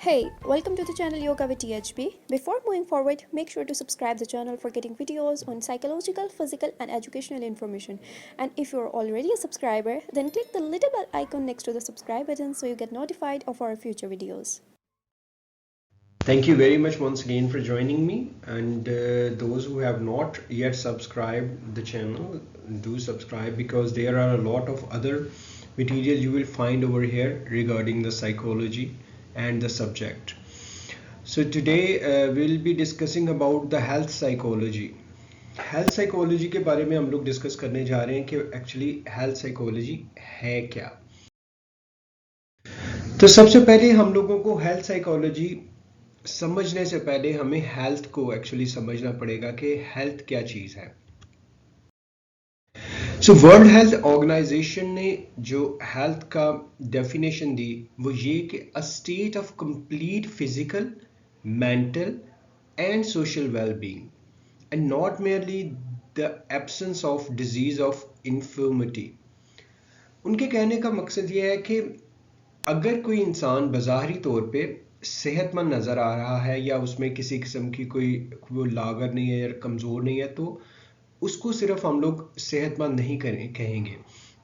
Hey, welcome to the channel Yoga with THB. Before moving forward, make sure to subscribe the channel for getting videos on psychological, physical and educational information. And if you're already a subscriber, then click the little bell icon next to the subscribe button so you get notified of our future videos. Thank you very much once again for joining me, and those who have not yet subscribed the channel, do subscribe because there are a lot of other material you will find over here regarding the psychology and the subject. So today we'll be discussing about the health psychology. Health psychology के बारे में हम लोग discuss करने जा रहे हैं कि एक्चुअली हेल्थ साइकोलॉजी है क्या। तो सबसे पहले हम लोगों को हेल्थ साइकोलॉजी समझने से पहले हमें हेल्थ को एक्चुअली समझना पड़ेगा कि हेल्थ क्या चीज है। सो वर्ल्ड हेल्थ ऑर्गेनाइजेशन ने जो हेल्थ का डेफिनेशन दी वो ये कि a state of complete physical, mental and social wellbeing and not merely the absence of disease of infirmity. उनके कहने का मकसद ये है कि अगर कोई इंसान बज़ाहिरी तौर पे सेहतमंद नज़र आ रहा है या उसमें किसी किस्म की कोई वो लागर नहीं है या कमज़ोर नहीं है, तो उसको सिर्फ हम लोग सेहतमंद नहीं कहेंगे,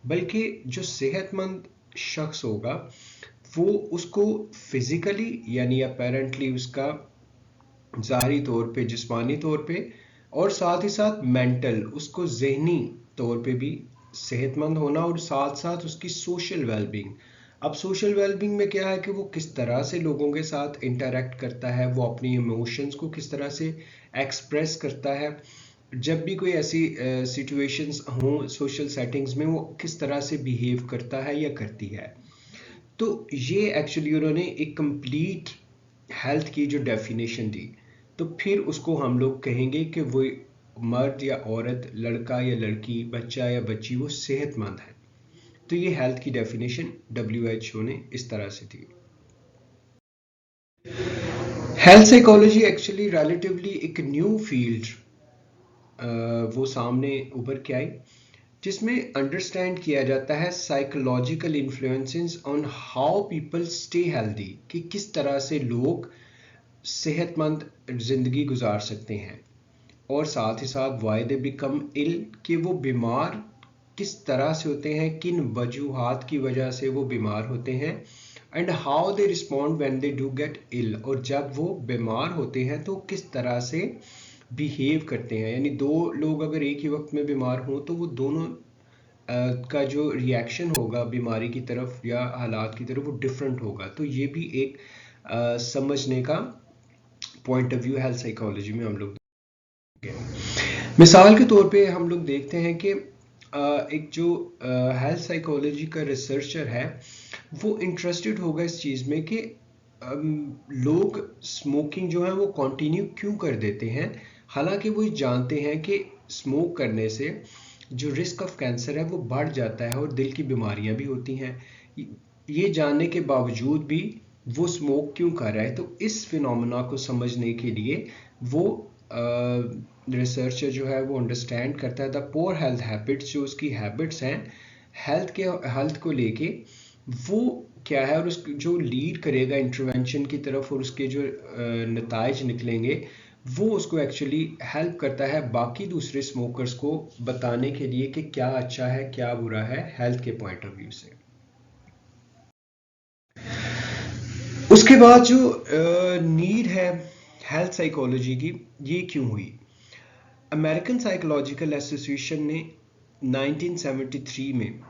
बल्कि जो सेहतमंद शख्स होगा वो उसको फिजिकली यानी अपेरेंटली उसका ज़ाहिरी तौर पे, जिस्मानी तौर पे और साथ ही साथ मेंटल, उसको ज़हनी तौर पे भी सेहतमंद होना और साथ साथ उसकी सोशल वेलबींग। अब सोशल वेलबींग में क्या है कि वो किस तरह से लोगों के साथ इंटरेक्ट करता है, वो अपनी इमोशंस को किस तरह से एक्सप्रेस करता है, जब भी कोई ऐसी सिचुएशंस हों सोशल सेटिंग्स में वो किस तरह से बिहेव करता है या करती है। तो ये एक्चुअली उन्होंने एक कंप्लीट हेल्थ की जो डेफिनेशन दी, तो फिर उसको हम लोग कहेंगे कि वो मर्द या औरत, लड़का या लड़की, बच्चा या बच्ची वो सेहतमंद है। तो ये हेल्थ की डेफिनेशन WHO ने इस तरह से दी। हेल्थ साइकोलॉजी एक्चुअली रिलेटिवली एक न्यू फील्ड वो सामने उभर के आई, जिसमें अंडरस्टैंड किया जाता है psychological influences on how people stay healthy, कि किस तरह से लोग सेहतमंद जिंदगी गुजार सकते हैं, और साथ ही साथ वाई दे बिकम इल, कि वो बीमार किस तरह से होते हैं, किन वजूहात की वजह से वो बीमार होते हैं, and how they respond when they do get ill, और जब वो बीमार होते हैं तो किस तरह से बिहेव करते हैं। यानी दो लोग अगर एक ही वक्त में बीमार हों तो वो दोनों का जो रिएक्शन होगा बीमारी की तरफ या हालात की तरफ वो डिफरेंट होगा। तो ये भी एक समझने का point of view health psychology में हम लोग मिसाल के तौर पे हम लोग देखते हैं कि एक जो हेल्थ साइकोलॉजी का रिसर्चर है वो इंटरेस्टेड होगा इस चीज़ में कि लोग स्मोकिंग जो है वो कंटिन्यू क्यों कर देते हैं, हालांकि वो जानते हैं कि स्मोक करने से जो रिस्क ऑफ कैंसर है वो बढ़ जाता है और दिल की बीमारियां भी होती हैं। ये जानने के बावजूद भी वो स्मोक क्यों कर रहा है। तो इस फिनोमेना को समझने के लिए वो रिसर्चर जो है वो अंडरस्टैंड करता है द पुअर हेल्थ हैबिट्स, जो उसकी हैबिट्स हैं हेल्थ को लेके वो क्या है, और उसको जो लीड करेगा इंटरवेंशन की तरफ और उसके जो नताइज निकलेंगे वो उसको एक्चुअली हेल्प करता है बाकी दूसरे स्मोकर्स को बताने के लिए कि क्या अच्छा है क्या बुरा है हेल्थ के पॉइंट ऑफ व्यू से। उसके बाद जो नीड है हेल्थ साइकोलॉजी की, ये क्यों हुई। अमेरिकन साइकोलॉजिकल एसोसिएशन ने 1973 में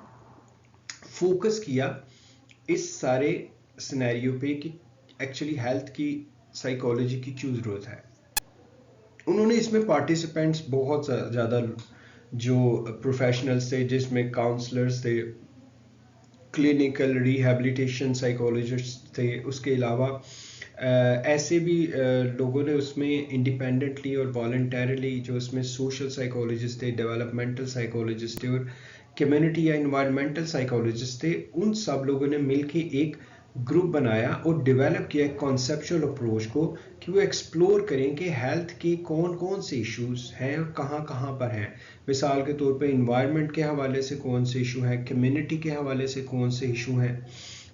फोकस किया इस सारे सिनेरियो पे कि एक्चुअली हेल्थ की साइकोलॉजी की क्यों ज़रूरत है। उन्होंने इसमें पार्टिसिपेंट्स बहुत ज़्यादा जो प्रोफेशनल्स थे, जिसमें काउंसलर्स थे, क्लिनिकल रिहैबिलिटेशन साइकोलॉजिस्ट थे, उसके अलावा ऐसे भी लोगों ने उसमें इंडिपेंडेंटली और वॉलंटरली जो उसमें सोशल साइकोलॉजिस्ट थे, डेवलपमेंटल साइकोलॉजिस्ट थे और कम्युनिटी या इन्वायरमेंटल साइकोलॉजिस्ट थे, उन सब लोगों ने मिलके एक ग्रुप बनाया और डेवलप किया कॉन्सेप्चुअल अप्रोच को कि वो एक्सप्लोर करें कि हेल्थ के कौन कौन से इश्यूज हैं और कहाँ कहाँ पर हैं। मिसाल के तौर पे इन्वायरमेंट के हवाले से कौन से इशू हैं, कम्युनिटी के हवाले से कौन से इशू हैं,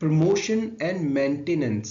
promotion and maintenance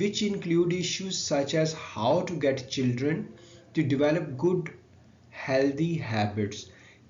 which include issues such as how to get children to develop good healthy habits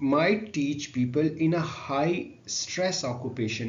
might teach people in a high stress occupation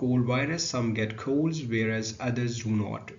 cold virus some get colds whereas others do not.